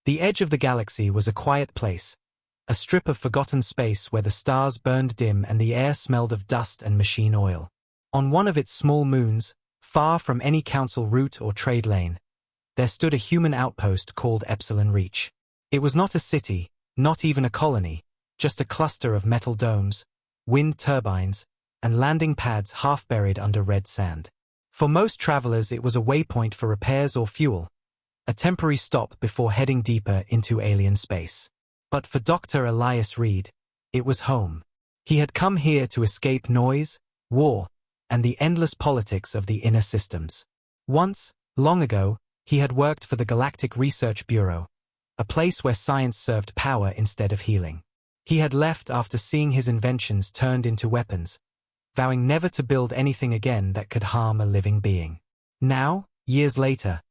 The edge of the galaxy was a quiet place, a strip of forgotten space where the stars burned dim and the air smelled of dust and machine oil. On one of its small moons, far from any council route or trade lane, there stood a human outpost called Epsilon Reach. It was not a city, not even a colony, just a cluster of metal domes, wind turbines, and landing pads half buried under red sand. For most travelers it was a waypoint for repairs or fuel, a temporary stop before heading deeper into alien space. But for Dr. Elias Reed, it was home. He had come here to escape noise, war, and the endless politics of the inner systems. Once, long ago, he had worked for the Galactic Research Bureau, a place where science served power instead of healing. He had left after seeing his inventions turned into weapons, vowing never to build anything again that could harm a living being. Now, years later,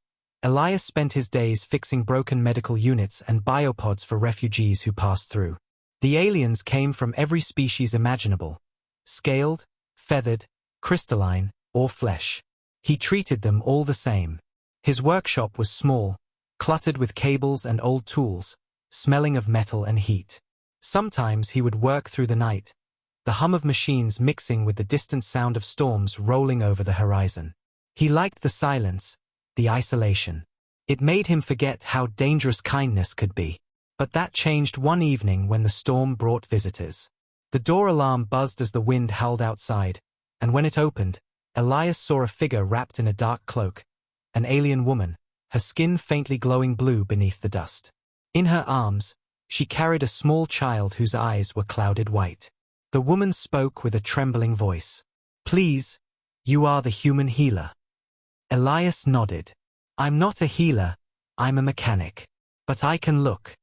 Elias spent his days fixing broken medical units and biopods for refugees who passed through. The aliens came from every species imaginable, scaled, feathered, crystalline, or flesh. He treated them all the same. His workshop was small, cluttered with cables and old tools, smelling of metal and heat. Sometimes he would work through the night, the hum of machines mixing with the distant sound of storms rolling over the horizon. He liked the silence, the isolation. It made him forget how dangerous kindness could be. But that changed one evening when the storm brought visitors. The door alarm buzzed as the wind howled outside, and when it opened, Elias saw a figure wrapped in a dark cloak, an alien woman, her skin faintly glowing blue beneath the dust. In her arms, she carried a small child whose eyes were clouded white. The woman spoke with a trembling voice. "Please, you are the human healer." Elias nodded. "I'm not a healer, I'm a mechanic. But I can look."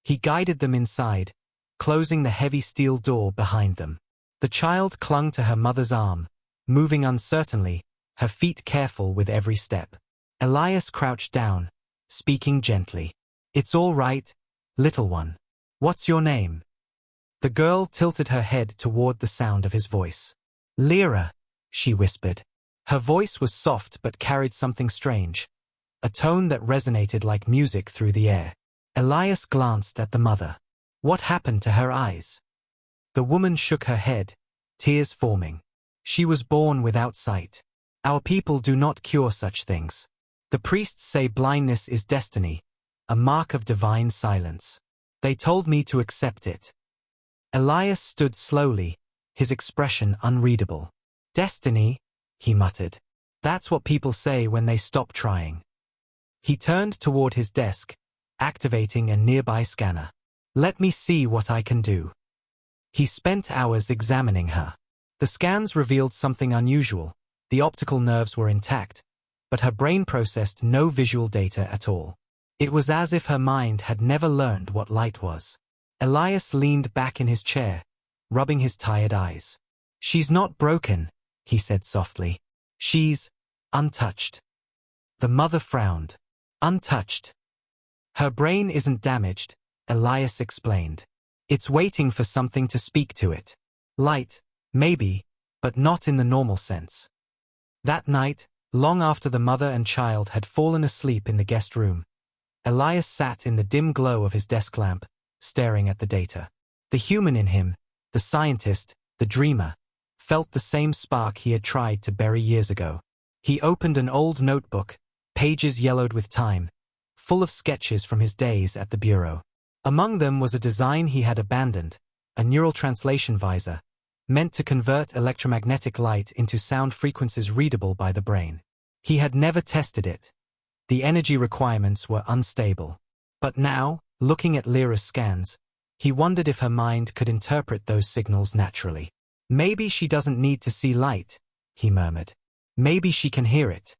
He guided them inside, closing the heavy steel door behind them. The child clung to her mother's arm, moving uncertainly, her feet careful with every step. Elias crouched down, speaking gently. "It's all right, little one. What's your name?" The girl tilted her head toward the sound of his voice. "Lyra," she whispered. Her voice was soft but carried something strange, a tone that resonated like music through the air. Elias glanced at the mother. What happened to her eyes? The woman shook her head, tears forming. "She was born without sight. Our people do not cure such things. The priests say blindness is destiny, a mark of divine silence. They told me to accept it." Elias stood slowly, his expression unreadable. "Destiny?" he muttered. "That's what people say when they stop trying." He turned toward his desk, activating a nearby scanner. "Let me see what I can do." He spent hours examining her. The scans revealed something unusual. The optical nerves were intact, but her brain processed no visual data at all. It was as if her mind had never learned what light was. Elias leaned back in his chair, rubbing his tired eyes. "She's not broken," he said softly. "She's untouched." The mother frowned. "Untouched?" "Her brain isn't damaged," Elias explained. "It's waiting for something to speak to it. Light, maybe, but not in the normal sense." That night, long after the mother and child had fallen asleep in the guest room, Elias sat in the dim glow of his desk lamp, staring at the data. The human in him, the scientist, the dreamer, felt the same spark he had tried to bury years ago. He opened an old notebook, pages yellowed with time, full of sketches from his days at the Bureau. Among them was a design he had abandoned, a neural translation visor, meant to convert electromagnetic light into sound frequencies readable by the brain. He had never tested it. The energy requirements were unstable. But now, looking at Lyra's scans, he wondered if her mind could interpret those signals naturally. "Maybe she doesn't need to see light," he murmured. "Maybe she can hear it."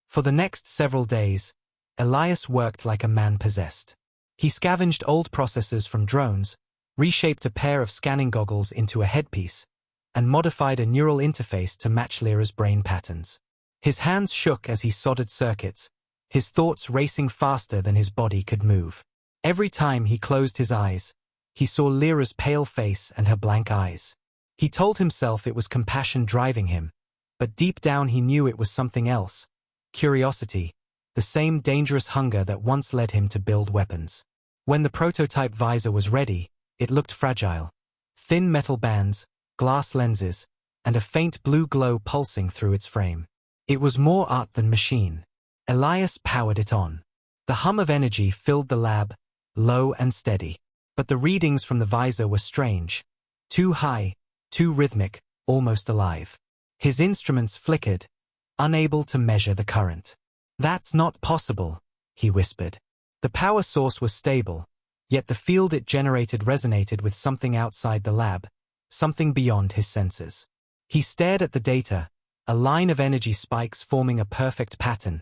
For the next several days, Elias worked like a man possessed. He scavenged old processors from drones, reshaped a pair of scanning goggles into a headpiece, and modified a neural interface to match Lyra's brain patterns. His hands shook as he soldered circuits, his thoughts racing faster than his body could move. Every time he closed his eyes, he saw Lyra's pale face and her blank eyes. He told himself it was compassion driving him, but deep down he knew it was something else. Curiosity, the same dangerous hunger that once led him to build weapons. When the prototype visor was ready, it looked fragile. Thin metal bands, glass lenses, and a faint blue glow pulsing through its frame. It was more art than machine. Elias powered it on. The hum of energy filled the lab, low and steady. But the readings from the visor were strange. Too high, too rhythmic, almost alive. His instruments flickered, unable to measure the current. "That's not possible," he whispered. The power source was stable, yet the field it generated resonated with something outside the lab, something beyond his senses. He stared at the data, a line of energy spikes forming a perfect pattern,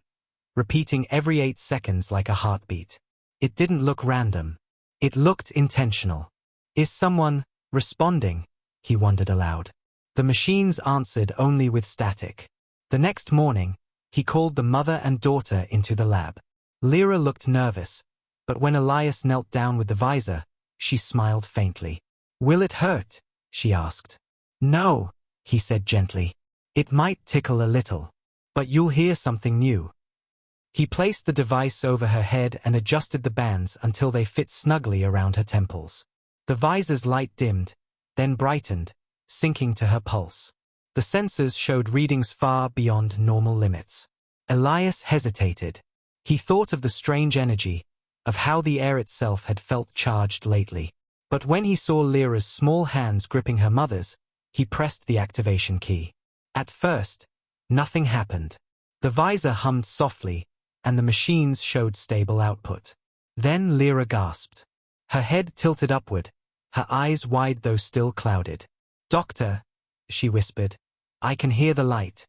repeating every 8 seconds like a heartbeat. It didn't look random. It looked intentional. "Is someone responding?" he wondered aloud. The machines answered only with static. The next morning, he called the mother and daughter into the lab. Lyra looked nervous, but when Elias knelt down with the visor, she smiled faintly. "Will it hurt?" she asked. "No," he said gently. "It might tickle a little, but you'll hear something new." He placed the device over her head and adjusted the bands until they fit snugly around her temples. The visor's light dimmed, then brightened, syncing to her pulse. The sensors showed readings far beyond normal limits. Elias hesitated. He thought of the strange energy, of how the air itself had felt charged lately. But when he saw Lyra's small hands gripping her mother's, he pressed the activation key. At first, nothing happened. The visor hummed softly, and the machines showed stable output. Then Lyra gasped. Her head tilted upward, her eyes wide though still clouded. "Doctor," she whispered, "I can hear the light."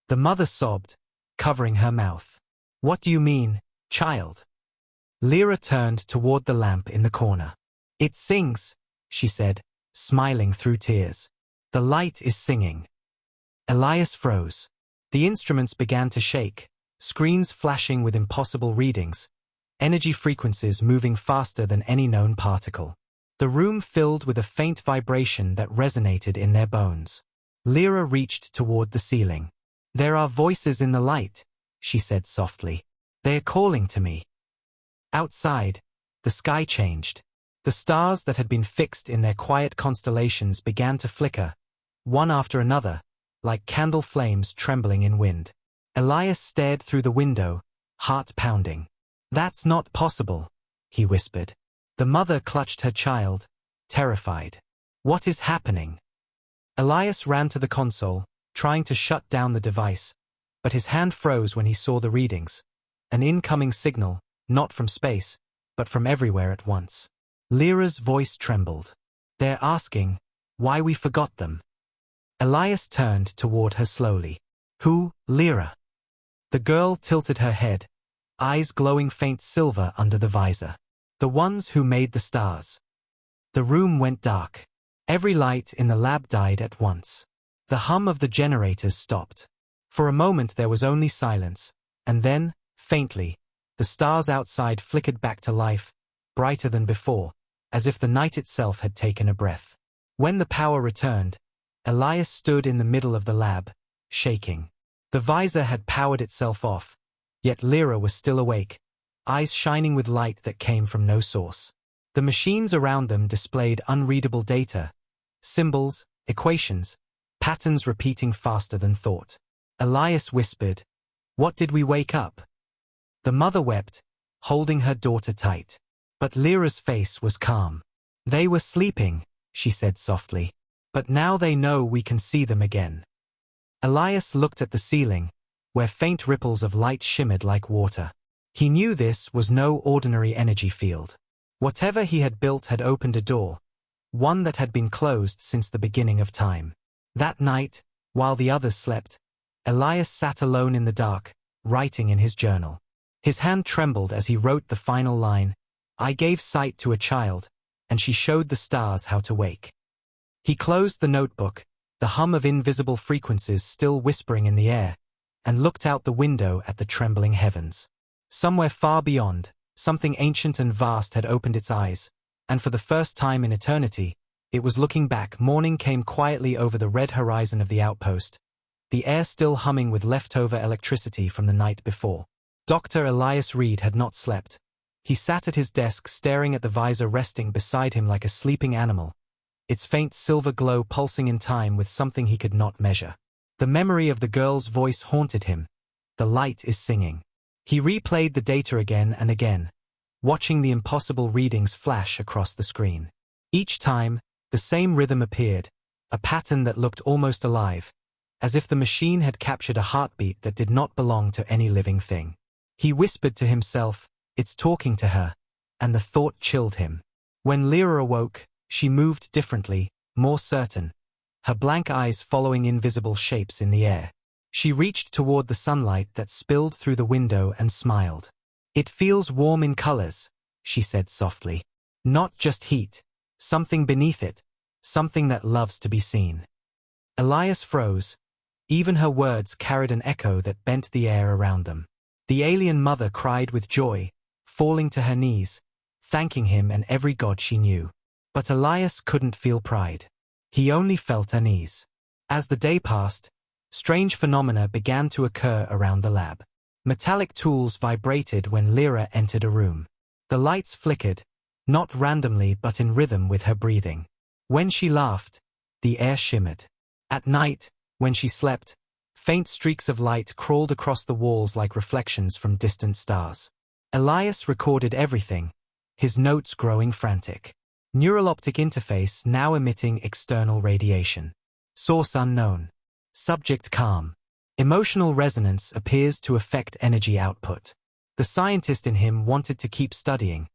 The mother sobbed, covering her mouth. "What do you mean, child?" Lyra turned toward the lamp in the corner. "It sings," she said, smiling through tears. "The light is singing." Elias froze. The instruments began to shake, screens flashing with impossible readings, energy frequencies moving faster than any known particle. The room filled with a faint vibration that resonated in their bones. Lyra reached toward the ceiling. "There are voices in the light," she said softly. "They are calling to me." Outside, the sky changed. The stars that had been fixed in their quiet constellations began to flicker, one after another, like candle flames trembling in wind. Elias stared through the window, heart pounding. "That's not possible," he whispered. The mother clutched her child, terrified. "What is happening?" Elias ran to the console, trying to shut down the device, but his hand froze when he saw the readings. An incoming signal, not from space, but from everywhere at once. Lyra's voice trembled. "They're asking why we forgot them." Elias turned toward her slowly. "Who, Lyra?" The girl tilted her head, eyes glowing faint silver under the visor. "The ones who made the stars." The room went dark. Every light in the lab died at once. The hum of the generators stopped. For a moment there was only silence, and then, faintly, the stars outside flickered back to life, brighter than before, as if the night itself had taken a breath. When the power returned, Elias stood in the middle of the lab, shaking. The visor had powered itself off, yet Lyra was still awake, eyes shining with light that came from no source. The machines around them displayed unreadable data, symbols, equations, patterns repeating faster than thought. Elias whispered, "What did we wake up?" The mother wept, holding her daughter tight. But Lyra's face was calm. "They were sleeping," she said softly. "But now they know we can see them again." Elias looked at the ceiling, where faint ripples of light shimmered like water. He knew this was no ordinary energy field. Whatever he had built had opened a door, one that had been closed since the beginning of time. That night, while the others slept, Elias sat alone in the dark, writing in his journal. His hand trembled as he wrote the final line, "I gave sight to a child, and she showed the stars how to wake." He closed the notebook, the hum of invisible frequencies still whispering in the air, and looked out the window at the trembling heavens. Somewhere far beyond, something ancient and vast had opened its eyes, and for the first time in eternity, it was looking back. Morning came quietly over the red horizon of the outpost, the air still humming with leftover electricity from the night before. Dr. Elias Reed had not slept. He sat at his desk staring at the visor resting beside him like a sleeping animal, its faint silver glow pulsing in time with something he could not measure. The memory of the girl's voice haunted him. The light is singing. He replayed the data again and again, watching the impossible readings flash across the screen. Each time, the same rhythm appeared, a pattern that looked almost alive, as if the machine had captured a heartbeat that did not belong to any living thing. He whispered to himself, "It's talking to her," and the thought chilled him. When Lyra awoke, she moved differently, more certain, her blank eyes following invisible shapes in the air. She reached toward the sunlight that spilled through the window and smiled. "It feels warm in colors," she said softly. "Not just heat. Something beneath it. Something that loves to be seen." Elias froze. Even her words carried an echo that bent the air around them. The alien mother cried with joy, falling to her knees, thanking him and every god she knew. But Elias couldn't feel pride. He only felt unease. As the day passed, strange phenomena began to occur around the lab. Metallic tools vibrated when Lyra entered a room. The lights flickered, not randomly but in rhythm with her breathing. When she laughed, the air shimmered. At night, when she slept, faint streaks of light crawled across the walls like reflections from distant stars. Elias recorded everything, his notes growing frantic. Neural optic interface now emitting external radiation. Source unknown. Subject calm. Emotional resonance appears to affect energy output. The scientist in him wanted to keep studying,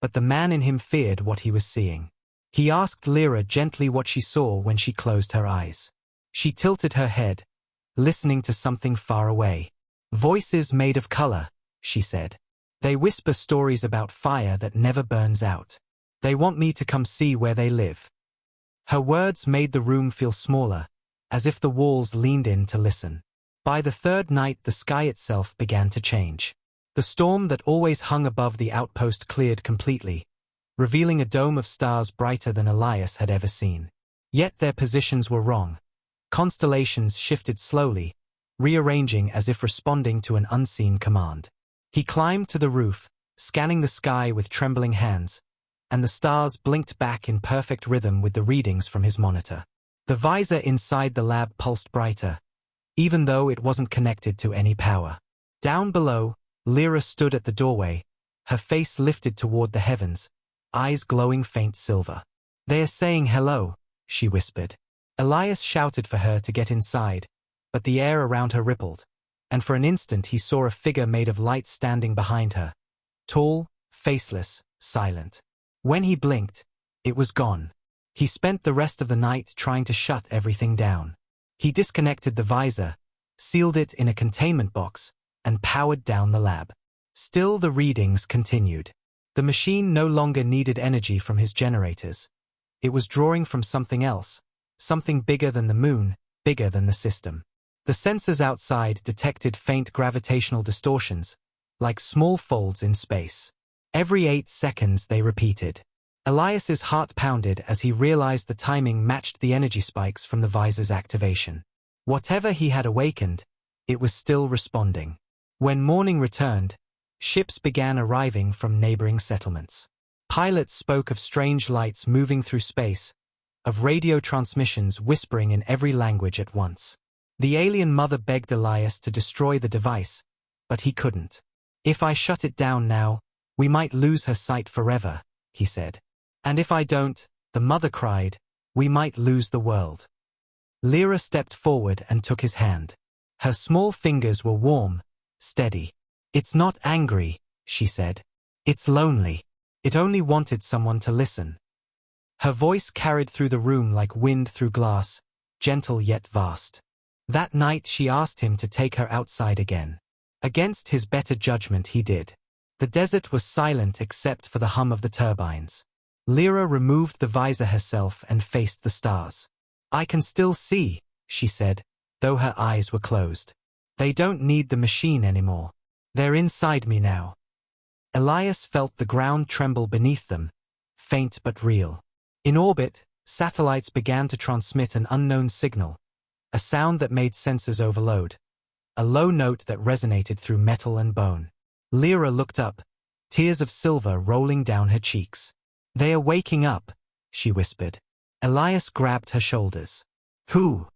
but the man in him feared what he was seeing. He asked Lyra gently what she saw when she closed her eyes. She tilted her head, listening to something far away. "Voices made of color," she said. "They whisper stories about fire that never burns out. They want me to come see where they live." Her words made the room feel smaller, as if the walls leaned in to listen. By the third night the sky itself began to change. The storm that always hung above the outpost cleared completely, revealing a dome of stars brighter than Elias had ever seen. Yet their positions were wrong. Constellations shifted slowly, rearranging as if responding to an unseen command. He climbed to the roof, scanning the sky with trembling hands, and the stars blinked back in perfect rhythm with the readings from his monitor. The visor inside the lab pulsed brighter, even though it wasn't connected to any power. Down below, Lyra stood at the doorway, her face lifted toward the heavens, eyes glowing faint silver. "They are saying hello," she whispered. Elias shouted for her to get inside, but the air around her rippled, and for an instant he saw a figure made of light standing behind her. Tall, faceless, silent. When he blinked, it was gone. He spent the rest of the night trying to shut everything down. He disconnected the visor, sealed it in a containment box, and powered down the lab. Still the readings continued. The machine no longer needed energy from his generators. It was drawing from something else, something bigger than the moon, bigger than the system. The sensors outside detected faint gravitational distortions, like small folds in space. Every 8 seconds they repeated. Elias's heart pounded as he realized the timing matched the energy spikes from the visor's activation. Whatever he had awakened, it was still responding. When morning returned, ships began arriving from neighboring settlements. Pilots spoke of strange lights moving through space, of radio transmissions whispering in every language at once. The alien mother begged Elias to destroy the device, but he couldn't. "If I shut it down now, we might lose her sight forever," he said. "And if I don't," the mother cried, "we might lose the world." Lyra stepped forward and took his hand. Her small fingers were warm, steady. "It's not angry," she said. "It's lonely. It only wanted someone to listen." Her voice carried through the room like wind through glass, gentle yet vast. That night she asked him to take her outside again. Against his better judgment he did. The desert was silent except for the hum of the turbines. Lyra removed the visor herself and faced the stars. "I can still see," she said, though her eyes were closed. "They don't need the machine anymore. They're inside me now." Elias felt the ground tremble beneath them, faint but real. In orbit, satellites began to transmit an unknown signal, a sound that made sensors overload, a low note that resonated through metal and bone. Lyra looked up, tears of silver rolling down her cheeks. "They are waking up," she whispered. Elias grabbed her shoulders. "Who?"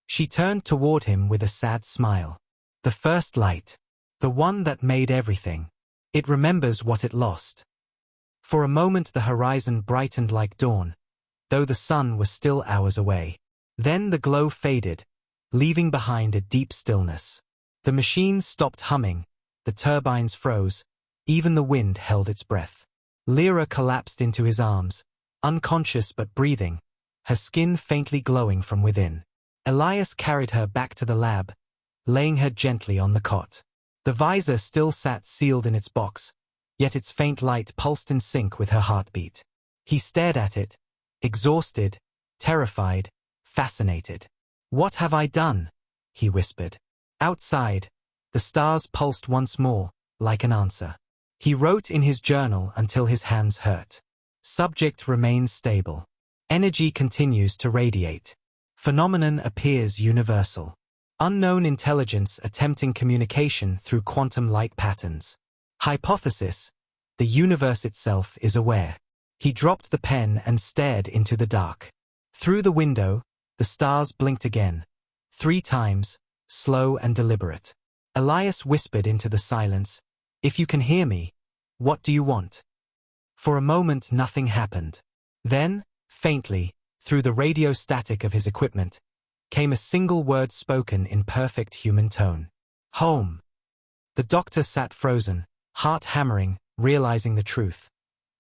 She turned toward him with a sad smile. "The first light. The one that made everything. It remembers what it lost." For a moment the horizon brightened like dawn, though the sun was still hours away. Then the glow faded, leaving behind a deep stillness. The machines stopped humming, the turbines froze, even the wind held its breath. Lyra collapsed into his arms, unconscious but breathing, her skin faintly glowing from within. Elias carried her back to the lab, laying her gently on the cot. The visor still sat sealed in its box, yet its faint light pulsed in sync with her heartbeat. He stared at it, exhausted, terrified, fascinated. "What have I done?" he whispered. Outside, the stars pulsed once more, like an answer. He wrote in his journal until his hands hurt. Subject remains stable. Energy continues to radiate. Phenomenon appears universal. Unknown intelligence attempting communication through quantum light patterns. Hypothesis: the universe itself is aware. He dropped the pen and stared into the dark. Through the window, the stars blinked again. 3 times, slow and deliberate. Elias whispered into the silence, "If you can hear me, what do you want?" For a moment nothing happened. Then, faintly, through the radio static of his equipment, came a single word spoken in perfect human tone. "Home." The doctor sat frozen, heart hammering, realizing the truth.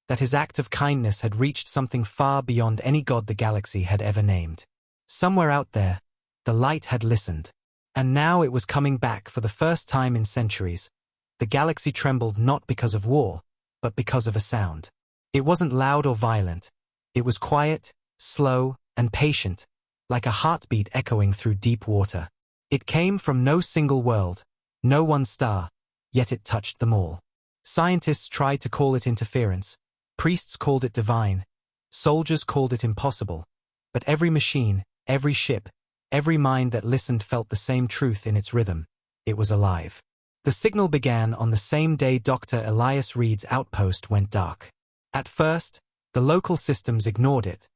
That his act of kindness had reached something far beyond any god the galaxy had ever named. Somewhere out there, the light had listened. And now it was coming back for the first time in centuries. The galaxy trembled not because of war, but because of a sound. It wasn't loud or violent. It was quiet, slow, and patient, like a heartbeat echoing through deep water. It came from no single world, no one star, yet it touched them all. Scientists tried to call it interference. Priests called it divine. Soldiers called it impossible. But every machine, every ship, every mind that listened felt the same truth in its rhythm. It was alive. The signal began on the same day Dr. Elias Reed's outpost went dark. At first, the local systems ignored it,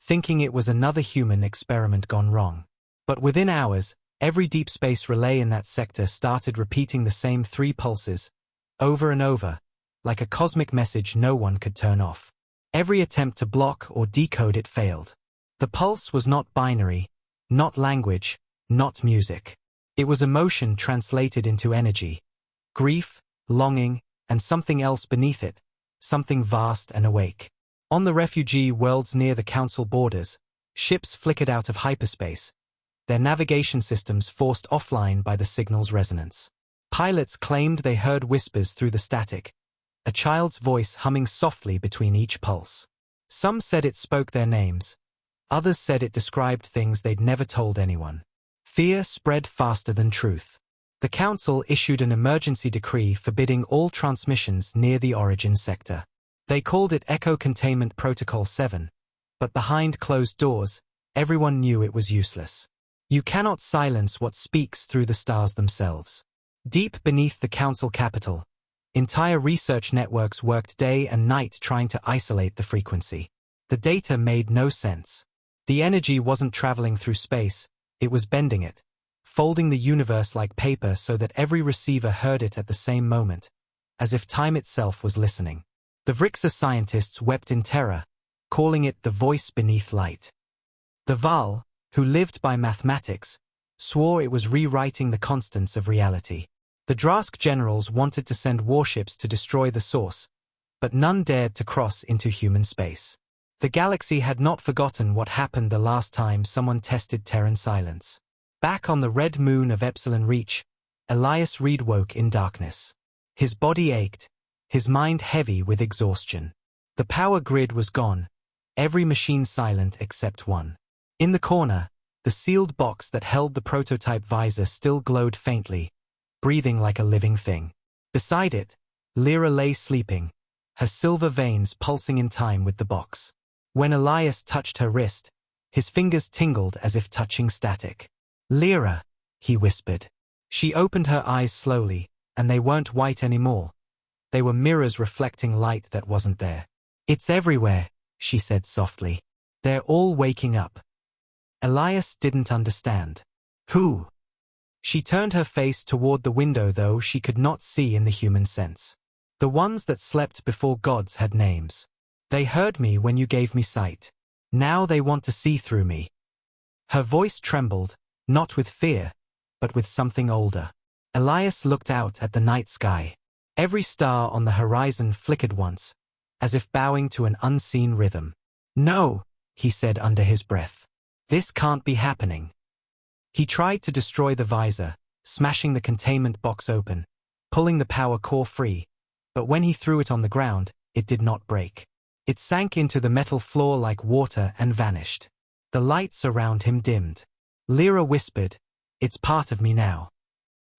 thinking it was another human experiment gone wrong. But within hours, every deep space relay in that sector started repeating the same 3 pulses, over and over, like a cosmic message no one could turn off. Every attempt to block or decode it failed. The pulse was not binary, not language, not music. It was emotion translated into energy. Grief, longing, and something else beneath it, something vast and awake. On the refugee worlds near the Council borders, ships flickered out of hyperspace, their navigation systems forced offline by the signal's resonance. Pilots claimed they heard whispers through the static, a child's voice humming softly between each pulse. Some said it spoke their names. Others said it described things they'd never told anyone. Fear spread faster than truth. The Council issued an emergency decree forbidding all transmissions near the origin sector. They called it Echo Containment Protocol 7, but behind closed doors, everyone knew it was useless. You cannot silence what speaks through the stars themselves. Deep beneath the Council capital, entire research networks worked day and night trying to isolate the frequency. The data made no sense. The energy wasn't traveling through space, it was bending it, folding the universe like paper so that every receiver heard it at the same moment, as if time itself was listening. The Vrixa scientists wept in terror, calling it the voice beneath light. The Val, who lived by mathematics, swore it was rewriting the constants of reality. The Drask generals wanted to send warships to destroy the source, but none dared to cross into human space. The galaxy had not forgotten what happened the last time someone tested Terran silence. Back on the red moon of Epsilon Reach, Elias Reed woke in darkness. His body ached, his mind heavy with exhaustion. The power grid was gone, every machine silent except one. In the corner, the sealed box that held the prototype visor still glowed faintly, breathing like a living thing. Beside it, Lyra lay sleeping, her silver veins pulsing in time with the box. When Elias touched her wrist, his fingers tingled as if touching static. "Lyra," he whispered. She opened her eyes slowly, and they weren't white anymore. They were mirrors reflecting light that wasn't there. "It's everywhere," she said softly. "They're all waking up." Elias didn't understand. "Who?" She turned her face toward the window, though she could not see in the human sense. "The ones that slept before gods had names. They heard me when you gave me sight. Now they want to see through me." Her voice trembled, not with fear, but with something older. Elias looked out at the night sky. Every star on the horizon flickered once, as if bowing to an unseen rhythm. "No," he said under his breath. "This can't be happening." He tried to destroy the visor, smashing the containment box open, pulling the power core free, but when he threw it on the ground, it did not break. It sank into the metal floor like water and vanished. The lights around him dimmed. Lyra whispered, "It's part of me now."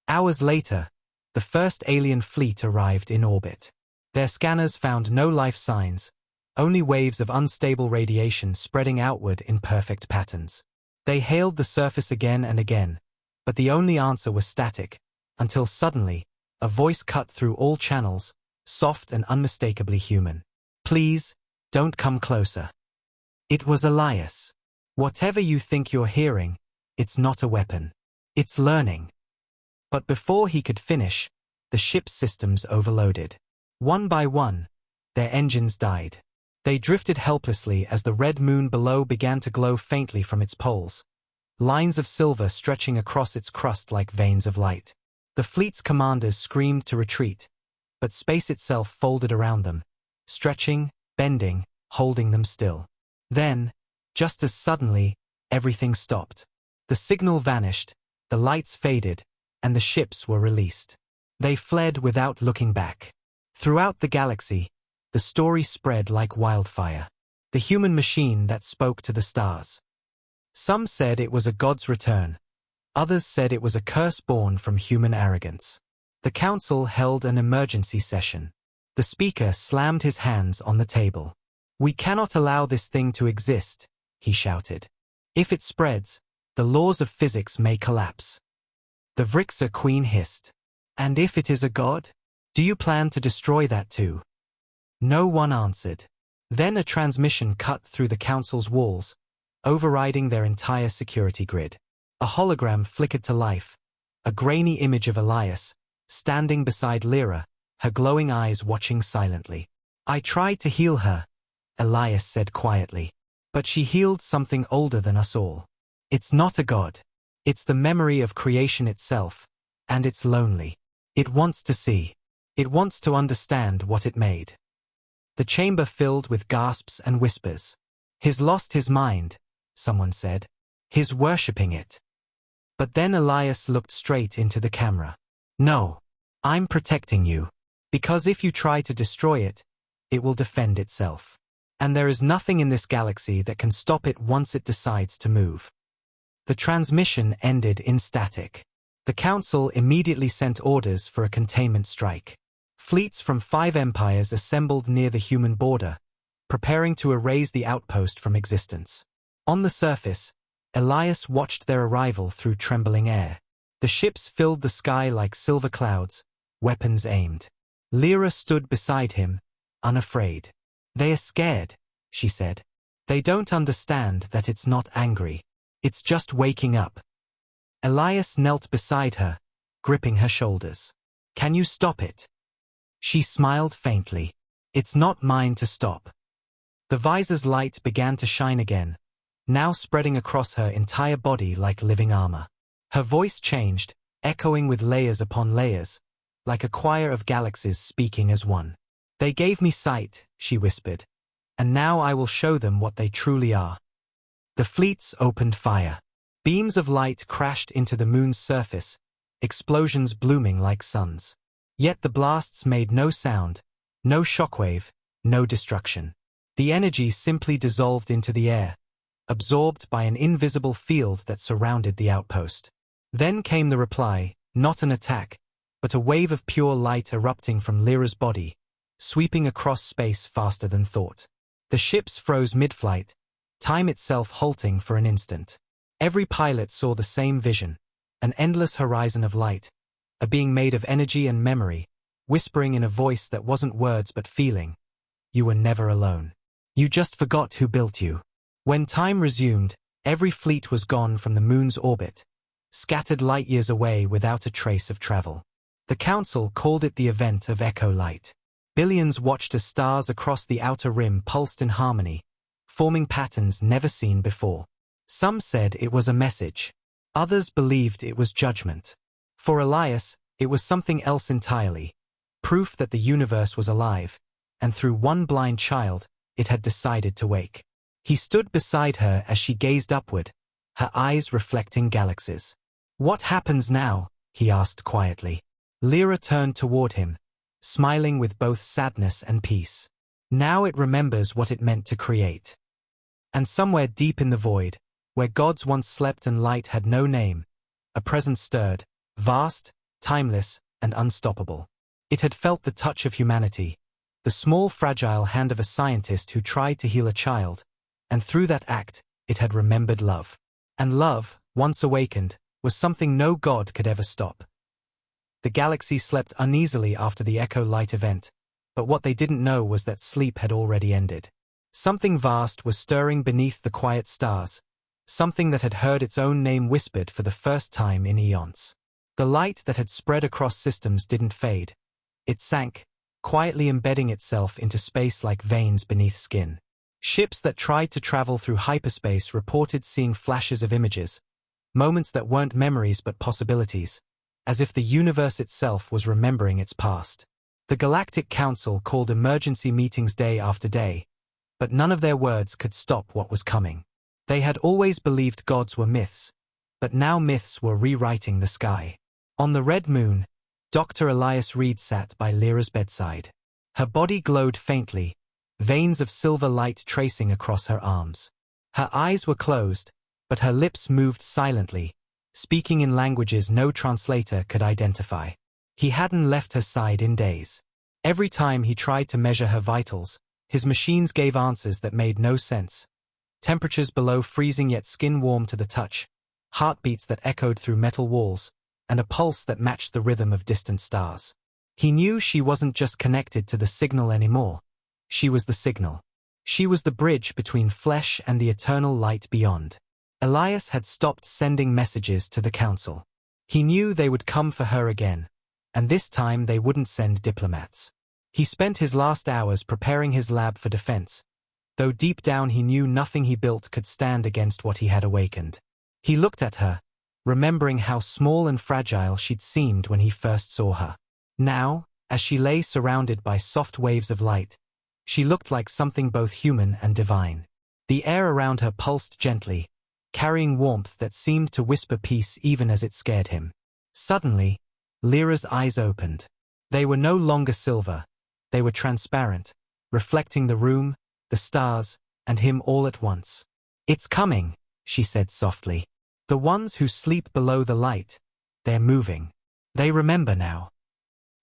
Hours later, the first alien fleet arrived in orbit. Their scanners found no life signs, only waves of unstable radiation spreading outward in perfect patterns. They hailed the surface again and again, but the only answer was static, until suddenly, a voice cut through all channels, soft and unmistakably human. "Please, don't come closer." It was Elias. "Whatever you think you're hearing, it's not a weapon. It's learning." But before he could finish, the ship's systems overloaded. One by one, their engines died. They drifted helplessly as the red moon below began to glow faintly from its poles, lines of silver stretching across its crust like veins of light. The fleet's commanders screamed to retreat, but space itself folded around them, stretching, bending, holding them still. Then, just as suddenly, everything stopped. The signal vanished, the lights faded, and the ships were released. They fled without looking back. Throughout the galaxy, the story spread like wildfire. The human machine that spoke to the stars. Some said it was a god's return. Others said it was a curse born from human arrogance. The council held an emergency session. The speaker slammed his hands on the table. "We cannot allow this thing to exist," he shouted. "If it spreads, the laws of physics may collapse." The Vrixer queen hissed. "And if it is a god? Do you plan to destroy that too?" No one answered. Then a transmission cut through the council's walls, overriding their entire security grid. A hologram flickered to life, a grainy image of Elias, standing beside Lyra, her glowing eyes watching silently. "I tried to heal her," Elias said quietly. "But she healed something older than us all. It's not a god. It's the memory of creation itself, and it's lonely. It wants to see. It wants to understand what it made." The chamber filled with gasps and whispers. "He's lost his mind," someone said. "He's worshipping it." But then Elias looked straight into the camera. "No, I'm protecting you. Because if you try to destroy it, it will defend itself. And there is nothing in this galaxy that can stop it once it decides to move." The transmission ended in static. The council immediately sent orders for a containment strike. Fleets from 5 empires assembled near the human border, preparing to erase the outpost from existence. On the surface, Elias watched their arrival through trembling air. The ships filled the sky like silver clouds, weapons aimed. Lyra stood beside him, unafraid. "They are scared," she said. "They don't understand that it's not angry. It's just waking up." Elias knelt beside her, gripping her shoulders. "Can you stop it?" She smiled faintly. "It's not mine to stop." The visor's light began to shine again, now spreading across her entire body like living armor. Her voice changed, echoing with layers upon layers, like a choir of galaxies speaking as one. "They gave me sight," she whispered, "and now I will show them what they truly are." The fleets opened fire. Beams of light crashed into the moon's surface, explosions blooming like suns. Yet the blasts made no sound, no shockwave, no destruction. The energy simply dissolved into the air, absorbed by an invisible field that surrounded the outpost. Then came the reply, not an attack, but a wave of pure light erupting from Lyra's body, sweeping across space faster than thought. The ships froze mid-flight, time itself halting for an instant. Every pilot saw the same vision, an endless horizon of light, a being made of energy and memory, whispering in a voice that wasn't words but feeling. You were never alone. You just forgot who built you. When time resumed, every fleet was gone from the moon's orbit, scattered light-years away without a trace of travel. The Council called it the event of Echo Light. Billions watched as stars across the outer rim pulsed in harmony, forming patterns never seen before. Some said it was a message. Others believed it was judgment. For Elias, it was something else entirely, proof that the universe was alive, and through one blind child, it had decided to wake. He stood beside her as she gazed upward, her eyes reflecting galaxies. What happens now? He asked quietly. Lyra turned toward him, smiling with both sadness and peace. Now it remembers what it meant to create. And somewhere deep in the void, where gods once slept and light had no name, a presence stirred, vast, timeless, and unstoppable. It had felt the touch of humanity, the small fragile hand of a scientist who tried to heal a child, and through that act, it had remembered love. And love, once awakened, was something no god could ever stop. The galaxy slept uneasily after the Echo Light event, but what they didn't know was that sleep had already ended. Something vast was stirring beneath the quiet stars, something that had heard its own name whispered for the first time in eons. The light that had spread across systems didn't fade. It sank, quietly embedding itself into space like veins beneath skin. Ships that tried to travel through hyperspace reported seeing flashes of images, moments that weren't memories but possibilities, as if the universe itself was remembering its past. The Galactic Council called emergency meetings day after day, but none of their words could stop what was coming. They had always believed gods were myths, but now myths were rewriting the sky. On the red moon, Dr. Elias Reed sat by Lyra's bedside. Her body glowed faintly, veins of silver light tracing across her arms. Her eyes were closed, but her lips moved silently, speaking in languages no translator could identify. He hadn't left her side in days. Every time he tried to measure her vitals, his machines gave answers that made no sense. Temperatures below freezing yet skin warm to the touch, heartbeats that echoed through metal walls, and a pulse that matched the rhythm of distant stars. He knew she wasn't just connected to the signal anymore. She was the signal. She was the bridge between flesh and the eternal light beyond. Elias had stopped sending messages to the Council. He knew they would come for her again, and this time they wouldn't send diplomats. He spent his last hours preparing his lab for defense, though deep down he knew nothing he built could stand against what he had awakened. He looked at her, remembering how small and fragile she'd seemed when he first saw her. Now, as she lay surrounded by soft waves of light, she looked like something both human and divine. The air around her pulsed gently, carrying warmth that seemed to whisper peace even as it scared him. Suddenly, Lyra's eyes opened. They were no longer silver. They were transparent, reflecting the room, the stars, and him all at once. "It's coming," she said softly. "The ones who sleep below the light, they're moving. They remember now."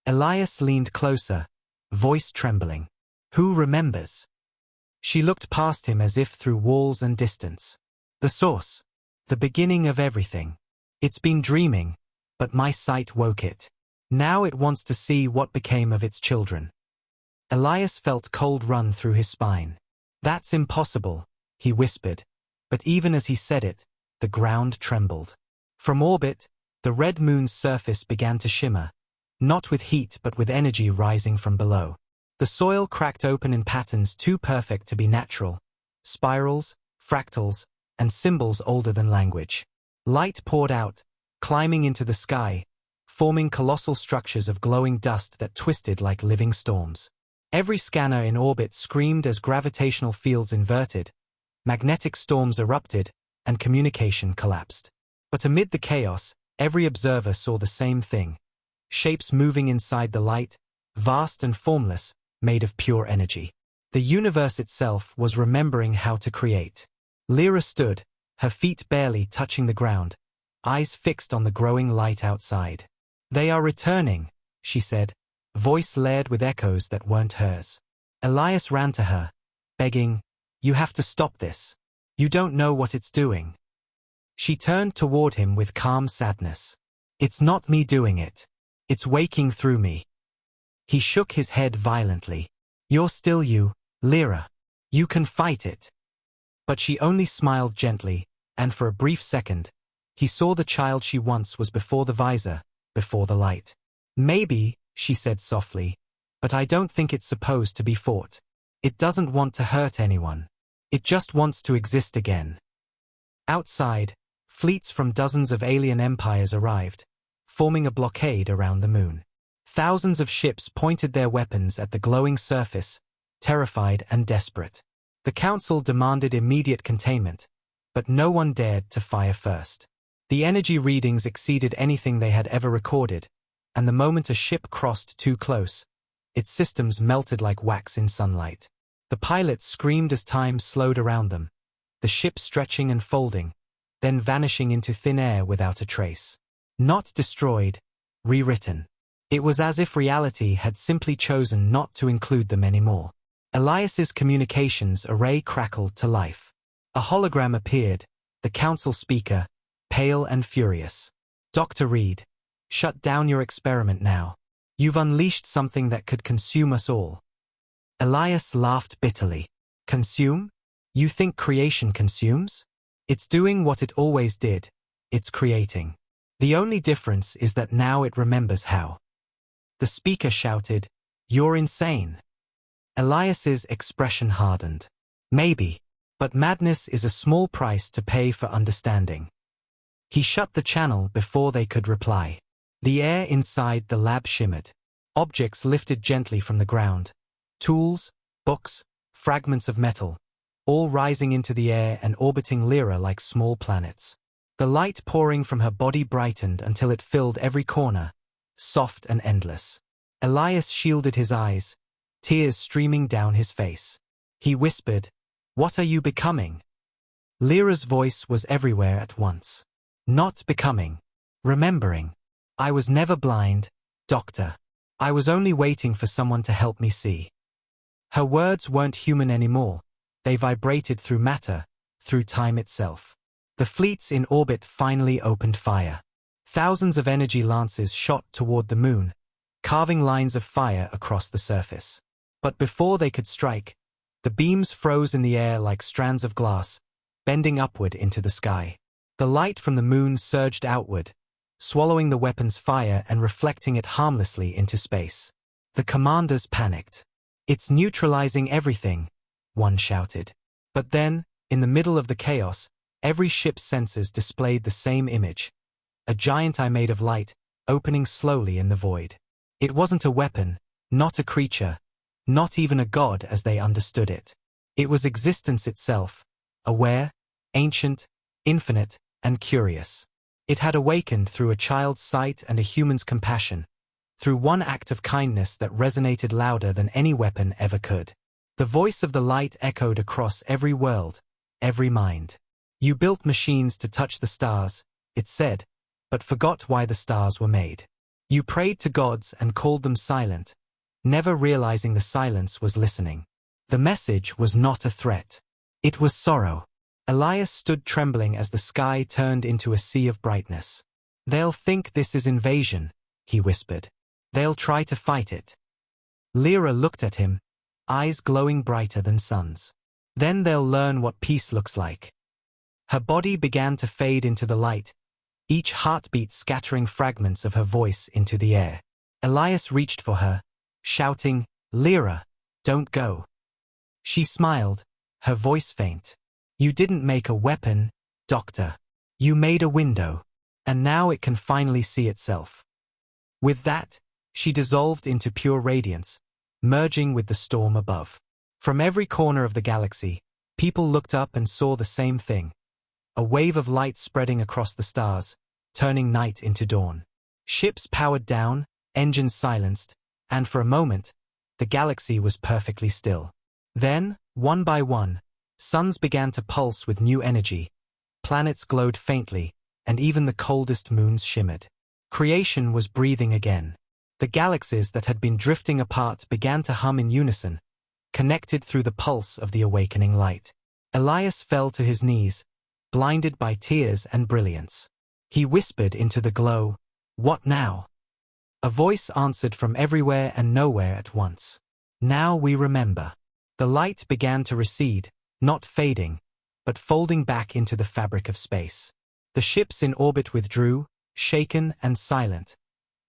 Elias leaned closer, voice trembling. "Who remembers?" She looked past him as if through walls and distance. "The source. The beginning of everything. It's been dreaming, but my sight woke it. Now it wants to see what became of its children." Elias felt cold run through his spine. "That's impossible," he whispered, but even as he said it, the ground trembled. From orbit, the red moon's surface began to shimmer, not with heat but with energy rising from below. The soil cracked open in patterns too perfect to be natural, spirals, fractals, and symbols older than language. Light poured out, climbing into the sky, forming colossal structures of glowing dust that twisted like living storms. Every scanner in orbit screamed as gravitational fields inverted, magnetic storms erupted, and communication collapsed. But amid the chaos, every observer saw the same thing. Shapes moving inside the light, vast and formless, made of pure energy. The universe itself was remembering how to create. Lyra stood, her feet barely touching the ground, eyes fixed on the growing light outside. "They are returning," she said, voice layered with echoes that weren't hers. Elias ran to her, begging, "You have to stop this. You don't know what it's doing." She turned toward him with calm sadness. "It's not me doing it. It's waking through me. He shook his head violently. You're still you, Lyra. You can fight it. But she only smiled gently, and for a brief second, he saw the child she once was before the visor, before the light. Maybe, she said softly, but I don't think it's supposed to be fought. It doesn't want to hurt anyone. It just wants to exist again. Outside, fleets from dozens of alien empires arrived, forming a blockade around the moon. Thousands of ships pointed their weapons at the glowing surface, terrified and desperate. The council demanded immediate containment, but no one dared to fire first. The energy readings exceeded anything they had ever recorded, and the moment a ship crossed too close, its systems melted like wax in sunlight. The pilots screamed as time slowed around them, the ship stretching and folding, then vanishing into thin air without a trace. Not destroyed, rewritten. It was as if reality had simply chosen not to include them anymore. Elias's communications array crackled to life. A hologram appeared, the council speaker, pale and furious. Dr. Reed, shut down your experiment now. You've unleashed something that could consume us all. Elias laughed bitterly. Consume? You think creation consumes? It's doing what it always did. It's creating. The only difference is that now it remembers how. The speaker shouted, You're insane. Elias's expression hardened. Maybe, but madness is a small price to pay for understanding. He shut the channel before they could reply. The air inside the lab shimmered. Objects lifted gently from the ground. Tools, books, fragments of metal, all rising into the air and orbiting Lyra like small planets. The light pouring from her body brightened until it filled every corner, soft and endless. Elias shielded his eyes, tears streaming down his face. He whispered, What are you becoming? Lyra's voice was everywhere at once. Not becoming. Remembering. I was never blind, Doctor. I was only waiting for someone to help me see. Her words weren't human anymore. They vibrated through matter, through time itself. The fleets in orbit finally opened fire. Thousands of energy lances shot toward the moon, carving lines of fire across the surface. But before they could strike, the beams froze in the air like strands of glass, bending upward into the sky. The light from the moon surged outward, swallowing the weapon's fire and reflecting it harmlessly into space. The commanders panicked. It's neutralizing everything, one shouted. But then, in the middle of the chaos, every ship's sensors displayed the same image. A giant eye made of light, opening slowly in the void. It wasn't a weapon, not a creature, not even a god as they understood it. It was existence itself, aware, ancient, infinite, and curious. It had awakened through a child's sight and a human's compassion, through one act of kindness that resonated louder than any weapon ever could. The voice of the light echoed across every world, every mind. You built machines to touch the stars, it said, but forgot why the stars were made. You prayed to gods and called them silent, never realizing the silence was listening. The message was not a threat. It was sorrow. Elias stood trembling as the sky turned into a sea of brightness. They'll think this is invasion, he whispered. They'll try to fight it. Lyra looked at him, eyes glowing brighter than suns. Then they'll learn what peace looks like. Her body began to fade into the light, each heartbeat scattering fragments of her voice into the air. Elias reached for her, shouting, Lyra, don't go. She smiled, her voice faint. You didn't make a weapon, Doctor. You made a window, and now it can finally see itself. With that, she dissolved into pure radiance, merging with the storm above. From every corner of the galaxy, people looked up and saw the same thing. A wave of light spreading across the stars, turning night into dawn. Ships powered down, engines silenced, and for a moment, the galaxy was perfectly still. Then, one by one, suns began to pulse with new energy, planets glowed faintly, and even the coldest moons shimmered. Creation was breathing again. The galaxies that had been drifting apart began to hum in unison, connected through the pulse of the awakening light. Elias fell to his knees, blinded by tears and brilliance. He whispered into the glow, What now? A voice answered from everywhere and nowhere at once. Now we remember. The light began to recede, not fading, but folding back into the fabric of space. The ships in orbit withdrew, shaken and silent,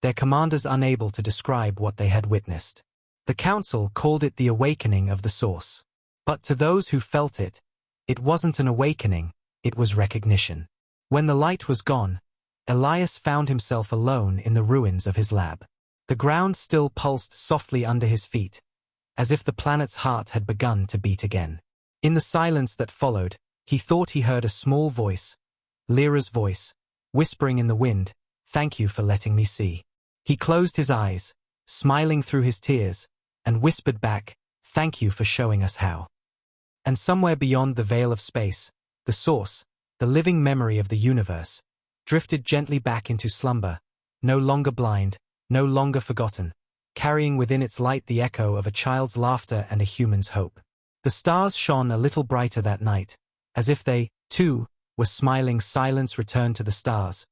their commanders unable to describe what they had witnessed. The Council called it the awakening of the Source. But to those who felt it, it wasn't an awakening, it was recognition. When the light was gone, Elias found himself alone in the ruins of his lab. The ground still pulsed softly under his feet, as if the planet's heart had begun to beat again. In the silence that followed, he thought he heard a small voice, Lyra's voice, whispering in the wind, "Thank you for letting me see." He closed his eyes, smiling through his tears, and whispered back, "Thank you for showing us how." And somewhere beyond the veil of space, the Source, the living memory of the universe, drifted gently back into slumber, no longer blind, no longer forgotten, carrying within its light the echo of a child's laughter and a human's hope. The stars shone a little brighter that night, as if they, too, were smiling. Silence returned to the stars,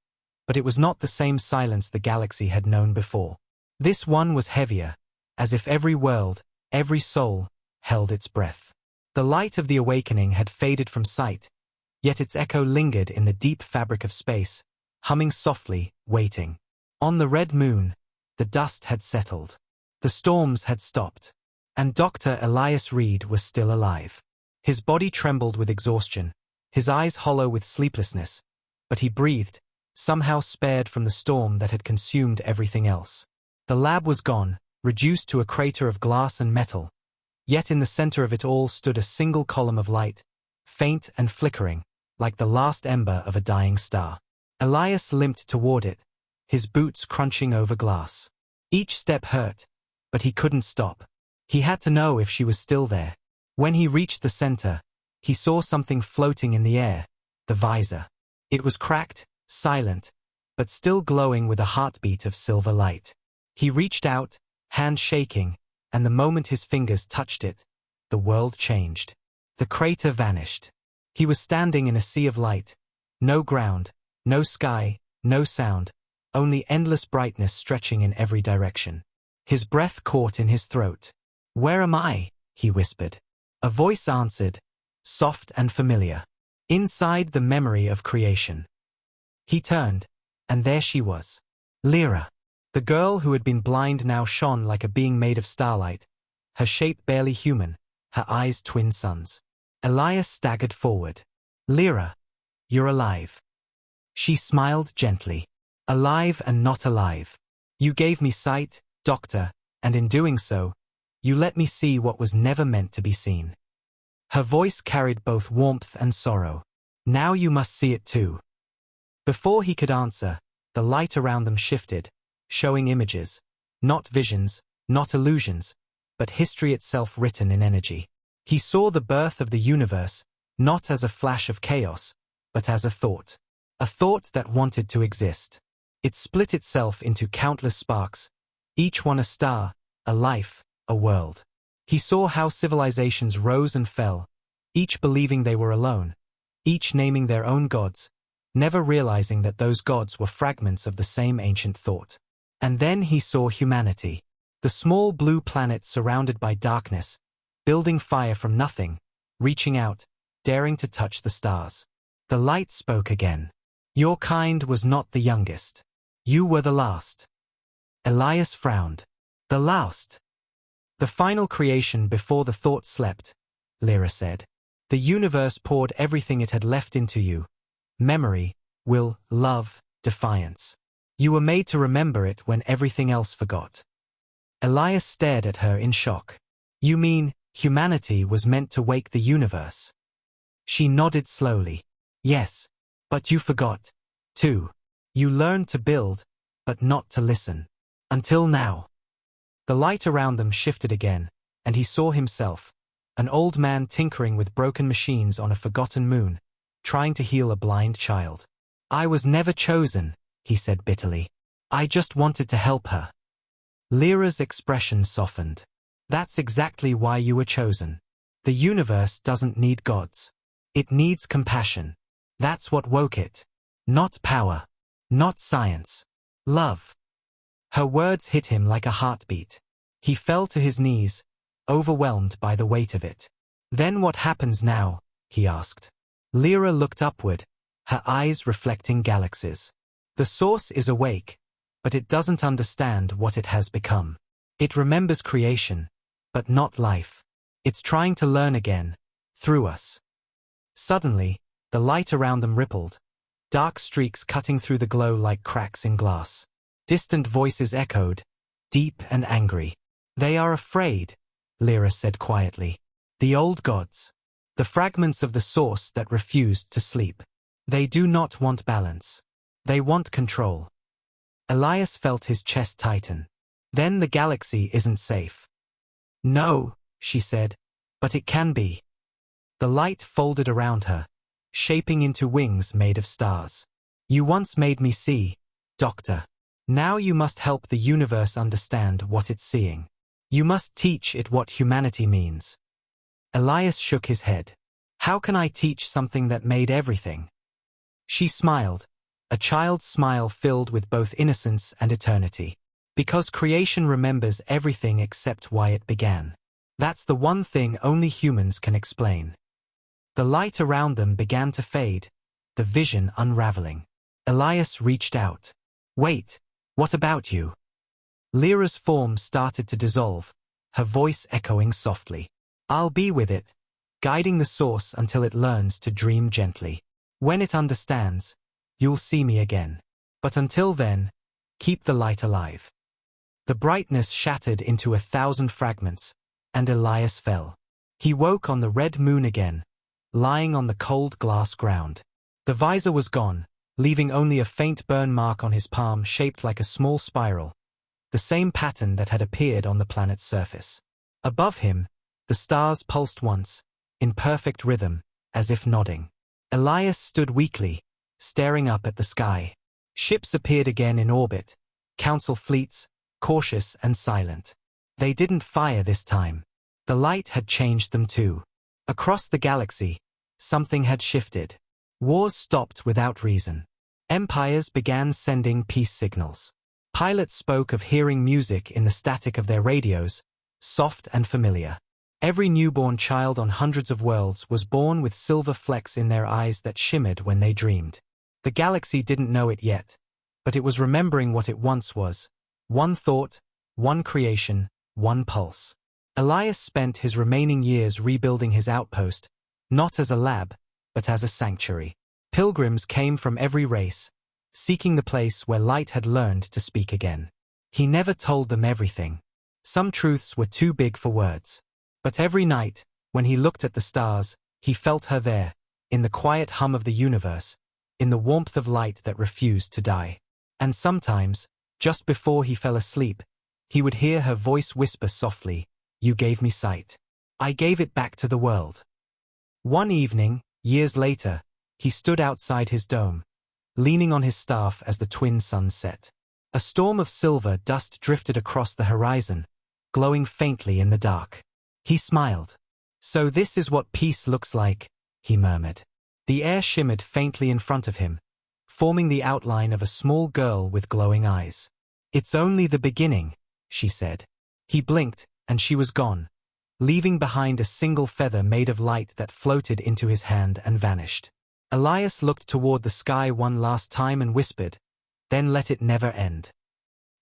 but it was not the same silence the galaxy had known before. This one was heavier, as if every world, every soul, held its breath. The light of the awakening had faded from sight, yet its echo lingered in the deep fabric of space, humming softly, waiting. On the red moon, the dust had settled. The storms had stopped. And Dr. Elias Reed was still alive. His body trembled with exhaustion, his eyes hollow with sleeplessness, but he breathed, somehow spared from the storm that had consumed everything else. The lab was gone, reduced to a crater of glass and metal, yet in the center of it all stood a single column of light, faint and flickering, like the last ember of a dying star. Elias limped toward it, his boots crunching over glass. Each step hurt, but he couldn't stop. He had to know if she was still there. When he reached the center, he saw something floating in the air, the visor. It was cracked, silent, but still glowing with a heartbeat of silver light. He reached out, hand shaking, and the moment his fingers touched it, the world changed. The crater vanished. He was standing in a sea of light. No ground, no sky, no sound, only endless brightness stretching in every direction. His breath caught in his throat. "Where am I?" he whispered. A voice answered, soft and familiar. Inside the memory of creation. He turned, and there she was. Lyra. The girl who had been blind now shone like a being made of starlight, her shape barely human, her eyes twin suns. Elias staggered forward. "Lyra, you're alive." She smiled gently. "Alive and not alive. You gave me sight, Doctor, and in doing so, you let me see what was never meant to be seen." Her voice carried both warmth and sorrow. "Now you must see it too." Before he could answer, the light around them shifted, showing images, not visions, not illusions, but history itself written in energy. He saw the birth of the universe, not as a flash of chaos, but as a thought that wanted to exist. It split itself into countless sparks, each one a star, a life, a world. He saw how civilizations rose and fell, each believing they were alone, each naming their own gods, never realizing that those gods were fragments of the same ancient thought. And then he saw humanity, the small blue planet surrounded by darkness, building fire from nothing, reaching out, daring to touch the stars. The light spoke again. "Your kind was not the youngest. You were the last." Elias frowned. "The last?" "The final creation before the thought slept," Lyra said. "The universe poured everything it had left into you. Memory, will, love, defiance. You were made to remember it when everything else forgot." Elias stared at her in shock. "You mean, humanity was meant to wake the universe?" She nodded slowly. "Yes. But you forgot, too. You learned to build, but not to listen. Until now." The light around them shifted again, and he saw himself, an old man tinkering with broken machines on a forgotten moon, trying to heal a blind child. "I was never chosen," he said bitterly. "I just wanted to help her." Lyra's expression softened. "That's exactly why you were chosen. The universe doesn't need gods. It needs compassion. That's what woke it. Not power. Not science. Love." Her words hit him like a heartbeat. He fell to his knees, overwhelmed by the weight of it. "Then what happens now?" he asked. Lyra looked upward, her eyes reflecting galaxies. "The source is awake, but it doesn't understand what it has become. It remembers creation, but not life. It's trying to learn again, through us." Suddenly, the light around them rippled, dark streaks cutting through the glow like cracks in glass. Distant voices echoed, deep and angry. "They are afraid," Lyra said quietly. "The old gods. The fragments of the source that refused to sleep. They do not want balance. They want control." Elias felt his chest tighten. "Then the galaxy isn't safe." "No," she said, "but it can be." The light folded around her, shaping into wings made of stars. "You once made me see, Doctor. Now you must help the universe understand what it's seeing. You must teach it what humanity means." Elias shook his head. "How can I teach something that made everything?" She smiled, a child's smile filled with both innocence and eternity. "Because creation remembers everything except why it began. That's the one thing only humans can explain." The light around them began to fade, the vision unraveling. Elias reached out. "Wait, what about you?" Lyra's form started to dissolve, her voice echoing softly. "I'll be with it, guiding the source until it learns to dream gently. When it understands, you'll see me again. But until then, keep the light alive." The brightness shattered into 1,000 fragments, and Elias fell. He woke on the red moon again, lying on the cold glass ground. The visor was gone, leaving only a faint burn mark on his palm shaped like a small spiral, the same pattern that had appeared on the planet's surface. Above him, the stars pulsed once, in perfect rhythm, as if nodding. Elias stood weakly, staring up at the sky. Ships appeared again in orbit, council fleets, cautious and silent. They didn't fire this time. The light had changed them too. Across the galaxy, something had shifted. Wars stopped without reason. Empires began sending peace signals. Pilots spoke of hearing music in the static of their radios, soft and familiar. Every newborn child on hundreds of worlds was born with silver flecks in their eyes that shimmered when they dreamed. The galaxy didn't know it yet, but it was remembering what it once was. One thought, one creation, one pulse. Elias spent his remaining years rebuilding his outpost, not as a lab, but as a sanctuary. Pilgrims came from every race, seeking the place where light had learned to speak again. He never told them everything. Some truths were too big for words. But every night, when he looked at the stars, he felt her there, in the quiet hum of the universe, in the warmth of light that refused to die. And sometimes, just before he fell asleep, he would hear her voice whisper softly, "You gave me sight. I gave it back to the world." One evening, years later, he stood outside his dome, leaning on his staff as the twin suns set. A storm of silver dust drifted across the horizon, glowing faintly in the dark. He smiled. "So this is what peace looks like," he murmured. The air shimmered faintly in front of him, forming the outline of a small girl with glowing eyes. "It's only the beginning," she said. He blinked, and she was gone, leaving behind a single feather made of light that floated into his hand and vanished. Elias looked toward the sky one last time and whispered, "Then let it never end."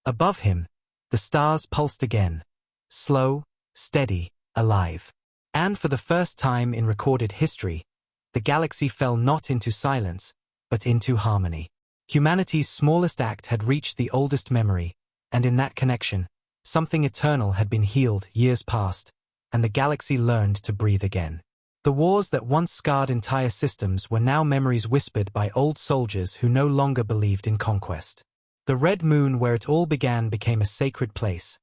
Above him, the stars pulsed again, slow, steady, alive. And for the first time in recorded history, the galaxy fell not into silence, but into harmony. Humanity's smallest act had reached the oldest memory, and in that connection, something eternal had been healed years past, and the galaxy learned to breathe again. The wars that once scarred entire systems were now memories whispered by old soldiers who no longer believed in conquest. The red moon where it all began became a sacred place.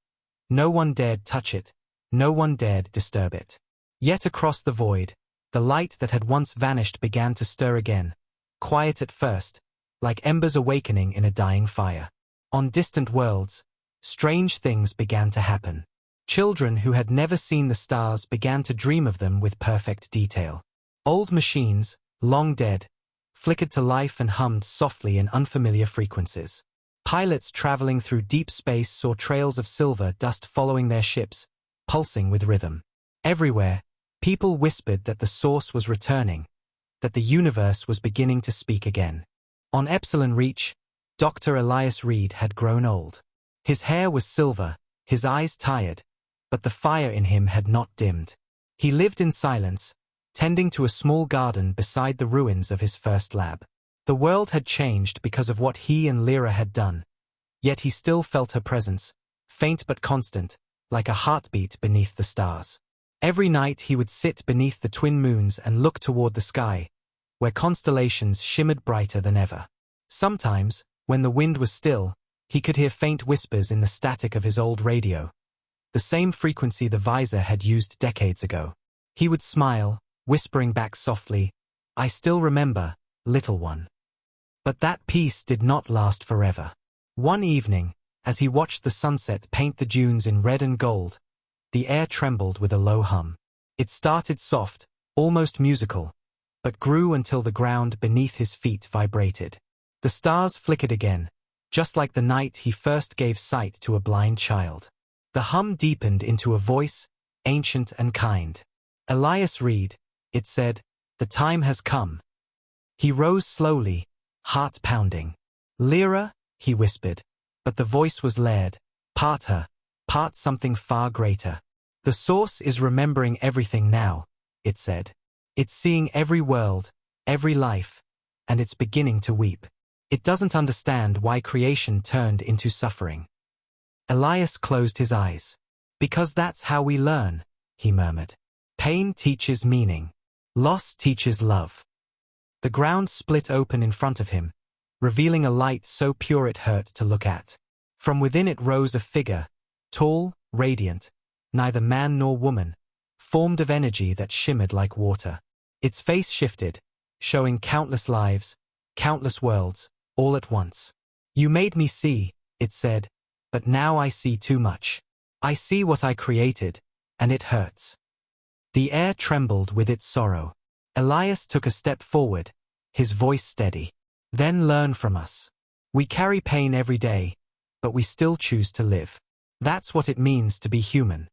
No one dared touch it, no one dared disturb it. Yet across the void, the light that had once vanished began to stir again, quiet at first, like embers awakening in a dying fire. On distant worlds, strange things began to happen. Children who had never seen the stars began to dream of them with perfect detail. Old machines, long dead, flickered to life and hummed softly in unfamiliar frequencies. Pilots traveling through deep space saw trails of silver dust following their ships, pulsing with rhythm. Everywhere, people whispered that the source was returning, that the universe was beginning to speak again. On Epsilon Reach, Dr. Elias Reed had grown old. His hair was silver, his eyes tired, but the fire in him had not dimmed. He lived in silence, tending to a small garden beside the ruins of his first lab. The world had changed because of what he and Lyra had done, yet he still felt her presence, faint but constant, like a heartbeat beneath the stars. Every night he would sit beneath the twin moons and look toward the sky, where constellations shimmered brighter than ever. Sometimes, when the wind was still, he could hear faint whispers in the static of his old radio, the same frequency the visor had used decades ago. He would smile, whispering back softly, "I still remember, little one." But that peace did not last forever. One evening, as he watched the sunset paint the dunes in red and gold, the air trembled with a low hum. It started soft, almost musical, but grew until the ground beneath his feet vibrated. The stars flickered again, just like the night he first gave sight to a blind child. The hum deepened into a voice, ancient and kind. "Elias Reed," it said, "the time has come." He rose slowly, heart pounding. "Lyra," he whispered, but the voice was layered, part her, part something far greater. "The source is remembering everything now," it said. "It's seeing every world, every life, and it's beginning to weep. It doesn't understand why creation turned into suffering." Elias closed his eyes. "Because that's how we learn," he murmured. "Pain teaches meaning. Loss teaches love." The ground split open in front of him, revealing a light so pure it hurt to look at. From within it rose a figure, tall, radiant, neither man nor woman, formed of energy that shimmered like water. Its face shifted, showing countless lives, countless worlds, all at once. "You made me see," it said, "but now I see too much. I see what I created, and it hurts." The air trembled with its sorrow. Elias took a step forward, his voice steady. "Then learn from us. We carry pain every day, but we still choose to live. That's what it means to be human."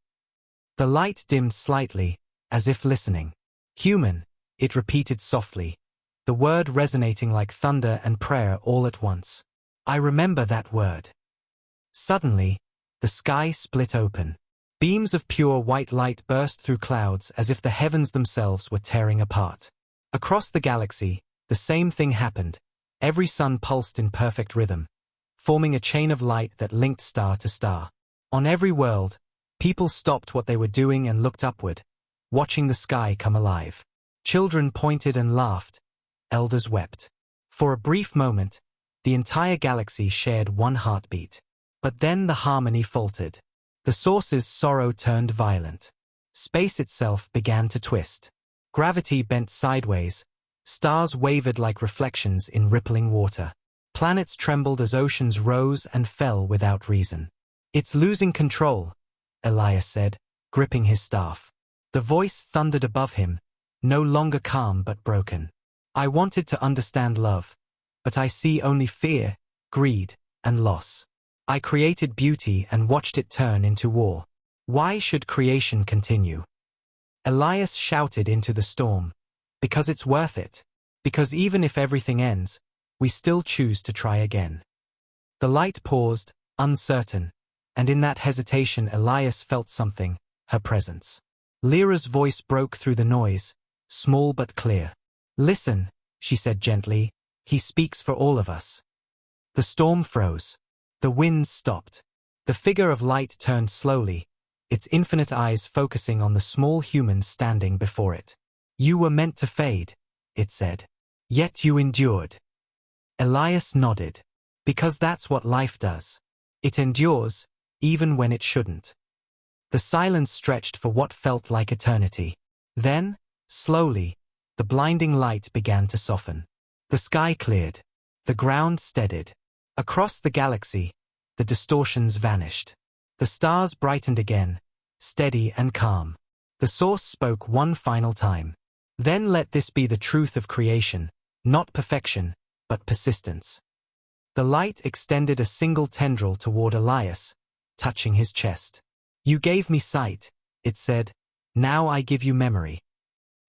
The light dimmed slightly, as if listening. "Human," it repeated softly, the word resonating like thunder and prayer all at once. "I remember that word." Suddenly, the sky split open. Beams of pure white light burst through clouds as if the heavens themselves were tearing apart. Across the galaxy, the same thing happened. Every sun pulsed in perfect rhythm, forming a chain of light that linked star to star. On every world, people stopped what they were doing and looked upward, watching the sky come alive. Children pointed and laughed, elders wept. For a brief moment, the entire galaxy shared one heartbeat. But then the harmony faltered. The source's sorrow turned violent. Space itself began to twist. Gravity bent sideways. Stars wavered like reflections in rippling water. Planets trembled as oceans rose and fell without reason. "It's losing control," Elias said, gripping his staff. The voice thundered above him, no longer calm but broken. "I wanted to understand love, but I see only fear, greed, and loss. I created beauty and watched it turn into war. Why should creation continue?" Elias shouted into the storm, "Because it's worth it. Because even if everything ends, we still choose to try again." The light paused, uncertain, and in that hesitation Elias felt something, her presence. Lyra's voice broke through the noise, small but clear. "Listen," she said gently, "he speaks for all of us." The storm froze. The winds stopped. The figure of light turned slowly, its infinite eyes focusing on the small human standing before it. "You were meant to fade," it said. "Yet you endured." Elias nodded. "Because that's what life does. It endures, even when it shouldn't." The silence stretched for what felt like eternity. Then, slowly, the blinding light began to soften. The sky cleared. The ground steadied. Across the galaxy, the distortions vanished. The stars brightened again, steady and calm. The source spoke one final time. "Then let this be the truth of creation, not perfection, but persistence." The light extended a single tendril toward Elias, touching his chest. "You gave me sight," it said. "Now I give you memory."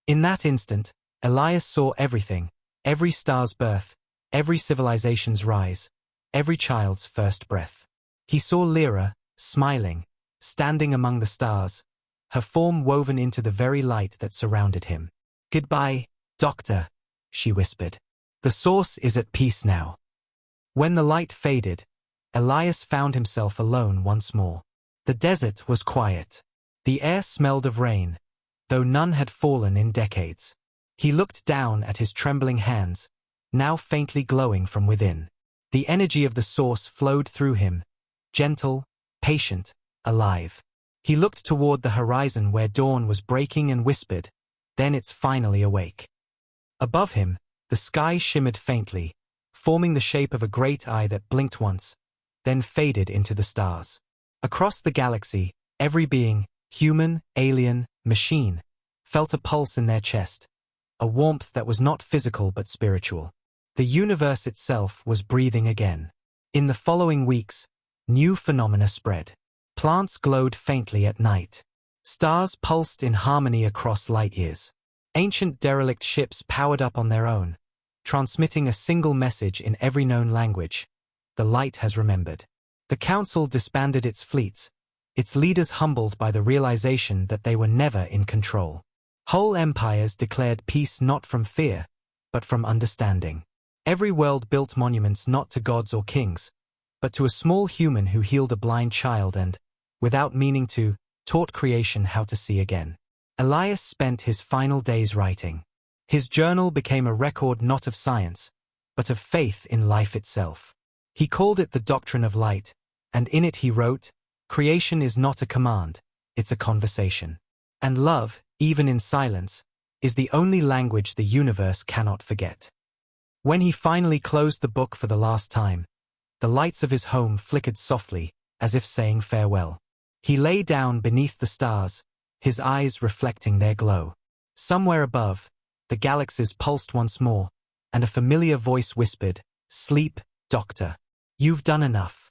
In that instant, Elias saw everything, every star's birth, every civilization's rise, every child's first breath. He saw Lyra, smiling, standing among the stars, her form woven into the very light that surrounded him. "Goodbye, Doctor," she whispered. "The source is at peace now." When the light faded, Elias found himself alone once more. The desert was quiet. The air smelled of rain, though none had fallen in decades. He looked down at his trembling hands, now faintly glowing from within. The energy of the source flowed through him, gentle, patient, alive. He looked toward the horizon where dawn was breaking and whispered, "Then it's finally awake." Above him, the sky shimmered faintly, forming the shape of a great eye that blinked once, then faded into the stars. Across the galaxy, every being, human, alien, machine, felt a pulse in their chest, a warmth that was not physical but spiritual. The universe itself was breathing again. In the following weeks, new phenomena spread. Plants glowed faintly at night. Stars pulsed in harmony across light years. Ancient derelict ships powered up on their own, transmitting a single message in every known language: "The light has remembered." The Council disbanded its fleets, its leaders humbled by the realization that they were never in control. Whole empires declared peace not from fear, but from understanding. Every world built monuments not to gods or kings, but to a small human who healed a blind child and, without meaning to, taught creation how to see again. Elias spent his final days writing. His journal became a record not of science, but of faith in life itself. He called it the Doctrine of Light, and in it he wrote, "Creation is not a command, it's a conversation. And love, even in silence, is the only language the universe cannot forget." When he finally closed the book for the last time, the lights of his home flickered softly, as if saying farewell. He lay down beneath the stars, his eyes reflecting their glow. Somewhere above, the galaxies pulsed once more, and a familiar voice whispered, "Sleep, Doctor. You've done enough."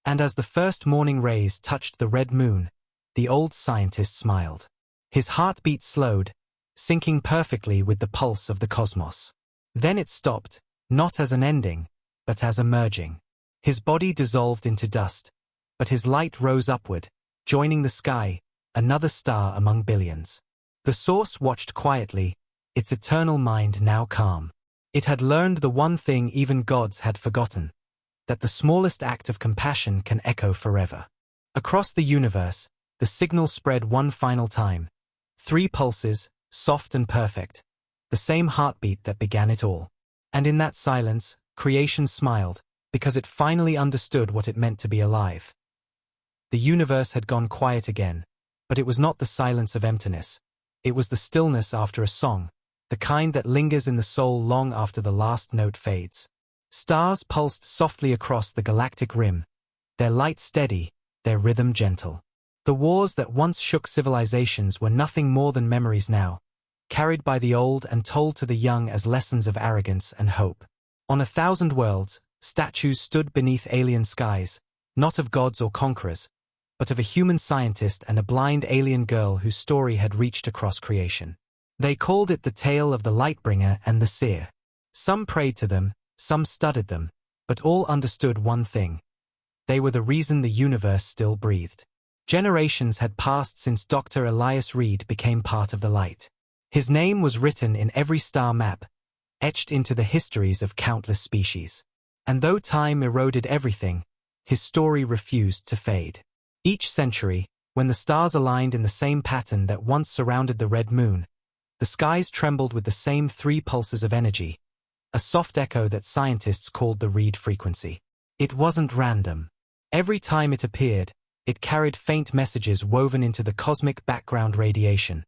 And as the first morning rays touched the red moon, the old scientist smiled. His heartbeat slowed, syncing perfectly with the pulse of the cosmos. Then it stopped, not as an ending, but as a merging. His body dissolved into dust, but his light rose upward, joining the sky, another star among billions. The source watched quietly, its eternal mind now calm. It had learned the one thing even gods had forgotten, that the smallest act of compassion can echo forever. Across the universe, the signal spread one final time. 3 pulses, soft and perfect, the same heartbeat that began it all. And in that silence, creation smiled, because it finally understood what it meant to be alive. The universe had gone quiet again, but it was not the silence of emptiness. It was the stillness after a song, the kind that lingers in the soul long after the last note fades. Stars pulsed softly across the galactic rim, their light steady, their rhythm gentle. The wars that once shook civilizations were nothing more than memories now, carried by the old and told to the young as lessons of arrogance and hope. On 1,000 worlds, statues stood beneath alien skies, not of gods or conquerors, but of a human scientist and a blind alien girl whose story had reached across creation. They called it the tale of the Lightbringer and the Seer. Some prayed to them, some studied them, but all understood one thing. They were the reason the universe still breathed. Generations had passed since Dr. Elias Reed became part of the light. His name was written in every star map, etched into the histories of countless species. And though time eroded everything, his story refused to fade. Each century, when the stars aligned in the same pattern that once surrounded the red moon, the skies trembled with the same 3 pulses of energy, a soft echo that scientists called the Reed frequency. It wasn't random. Every time it appeared, it carried faint messages woven into the cosmic background radiation,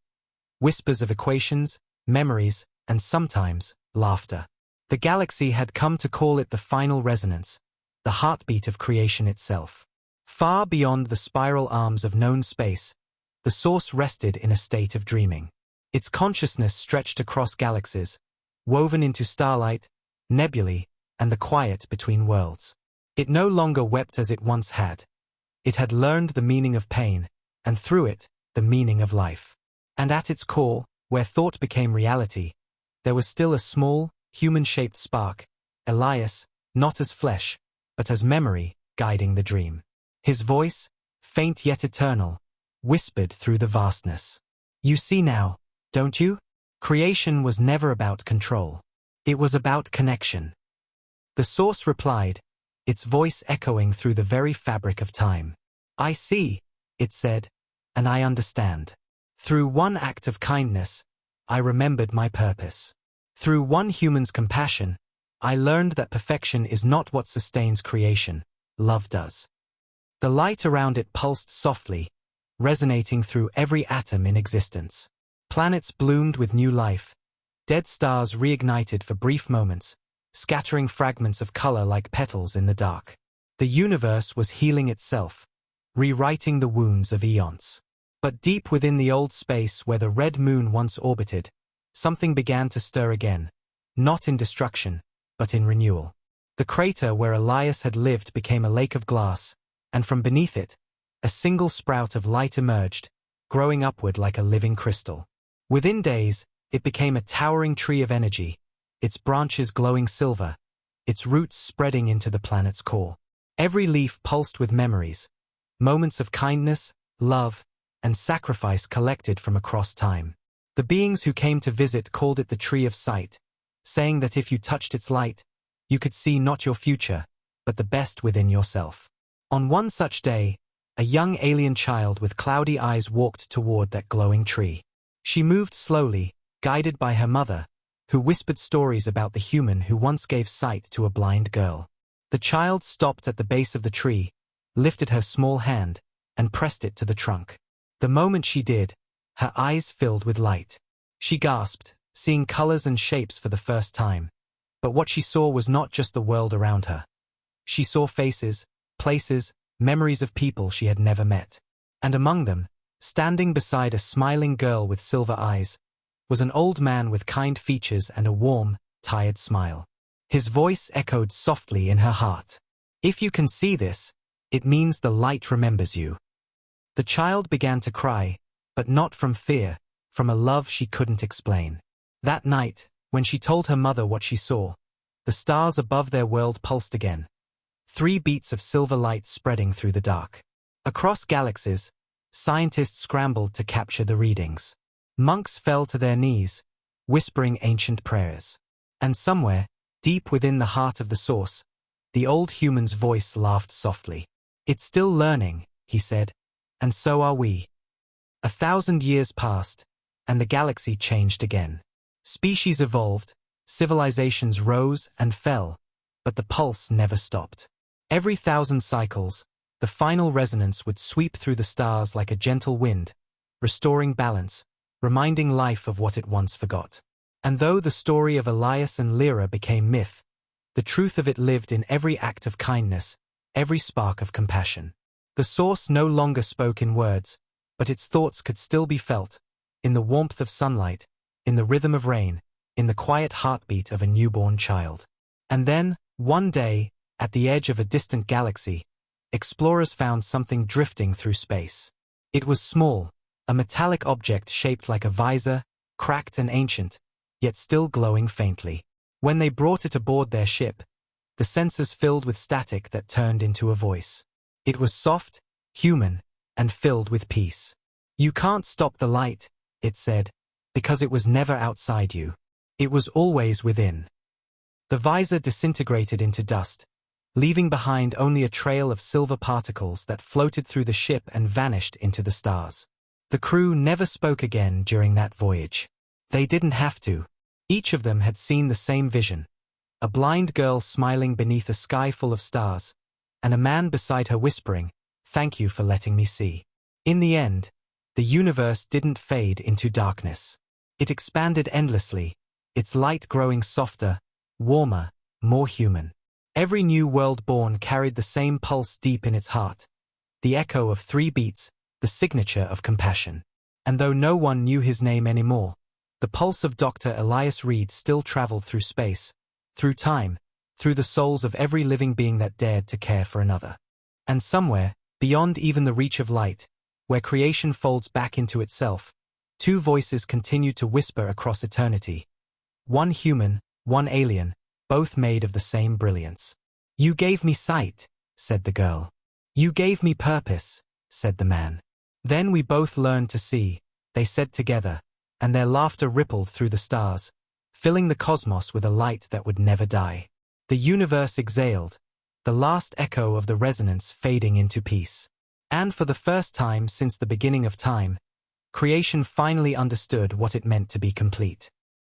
whispers of equations, memories, and sometimes, laughter. The galaxy had come to call it the final resonance, the heartbeat of creation itself. Far beyond the spiral arms of known space, the source rested in a state of dreaming. Its consciousness stretched across galaxies, woven into starlight, nebulae, and the quiet between worlds. It no longer wept as it once had. It had learned the meaning of pain, and through it, the meaning of life. And at its core, where thought became reality, there was still a small, human-shaped spark, Elias, not as flesh, but as memory, guiding the dream. His voice, faint yet eternal, whispered through the vastness. You see now, don't you? Creation was never about control. It was about connection. The source replied, its voice echoing through the very fabric of time. I see, it said, and I understand. Through one act of kindness, I remembered my purpose. Through one human's compassion, I learned that perfection is not what sustains creation, love does. The light around it pulsed softly, resonating through every atom in existence. Planets bloomed with new life. Dead stars reignited for brief moments, scattering fragments of color like petals in the dark. The universe was healing itself, rewriting the wounds of eons. But deep within the old space where the red moon once orbited, something began to stir again, not in destruction, but in renewal. The crater where Elias had lived became a lake of glass, and from beneath it, a single sprout of light emerged, growing upward like a living crystal. Within days, it became a towering tree of energy, its branches glowing silver, its roots spreading into the planet's core. Every leaf pulsed with memories, moments of kindness, love, and sacrifice collected from across time. The beings who came to visit called it the Tree of Sight, saying that if you touched its light, you could see not your future, but the best within yourself. On one such day, a young alien child with cloudy eyes walked toward that glowing tree. She moved slowly, guided by her mother, who whispered stories about the human who once gave sight to a blind girl. The child stopped at the base of the tree, lifted her small hand, and pressed it to the trunk. The moment she did, her eyes filled with light. She gasped, seeing colors and shapes for the first time. But what she saw was not just the world around her. She saw faces, places, memories of people she had never met. And among them, standing beside a smiling girl with silver eyes, was an old man with kind features and a warm, tired smile. His voice echoed softly in her heart. If you can see this, it means the light remembers you. The child began to cry, but not from fear, from a love she couldn't explain. That night, when she told her mother what she saw, the stars above their world pulsed again. 3 beats of silver light spreading through the dark. Across galaxies, scientists scrambled to capture the readings. Monks fell to their knees, whispering ancient prayers. And somewhere, deep within the heart of the source, the old human's voice laughed softly. It's still learning, he said, and so are we. 1,000 years passed, and the galaxy changed again. Species evolved, civilizations rose and fell, but the pulse never stopped. Every 1,000 cycles, the final resonance would sweep through the stars like a gentle wind, restoring balance, reminding life of what it once forgot. And though the story of Elias and Lyra became myth, the truth of it lived in every act of kindness, every spark of compassion. The source no longer spoke in words, but its thoughts could still be felt, in the warmth of sunlight, in the rhythm of rain, in the quiet heartbeat of a newborn child. And then, one day, at the edge of a distant galaxy, explorers found something drifting through space. It was small, a metallic object shaped like a visor, cracked and ancient, yet still glowing faintly. When they brought it aboard their ship, the sensors filled with static that turned into a voice. It was soft, human, and filled with peace. You can't stop the light, it said, because it was never outside you. It was always within. The visor disintegrated into dust, leaving behind only a trail of silver particles that floated through the ship and vanished into the stars. The crew never spoke again during that voyage. They didn't have to. Each of them had seen the same vision. A blind girl smiling beneath a sky full of stars, and a man beside her whispering, "Thank you for letting me see." In the end, the universe didn't fade into darkness. It expanded endlessly, its light growing softer, warmer, more human. Every new world born carried the same pulse deep in its heart, the echo of 3 beats, the signature of compassion. And though no one knew his name anymore, the pulse of Dr. Elias Reed still traveled through space, through time, through the souls of every living being that dared to care for another. And somewhere, beyond even the reach of light, where creation folds back into itself, two voices continue to whisper across eternity. One human, one alien, both made of the same brilliance. "You gave me sight," said the girl. "You gave me purpose," said the man. "Then we both learned to see," they said together, and their laughter rippled through the stars, filling the cosmos with a light that would never die. The universe exhaled, the last echo of the resonance fading into peace. And for the first time since the beginning of time, creation finally understood what it meant to be complete.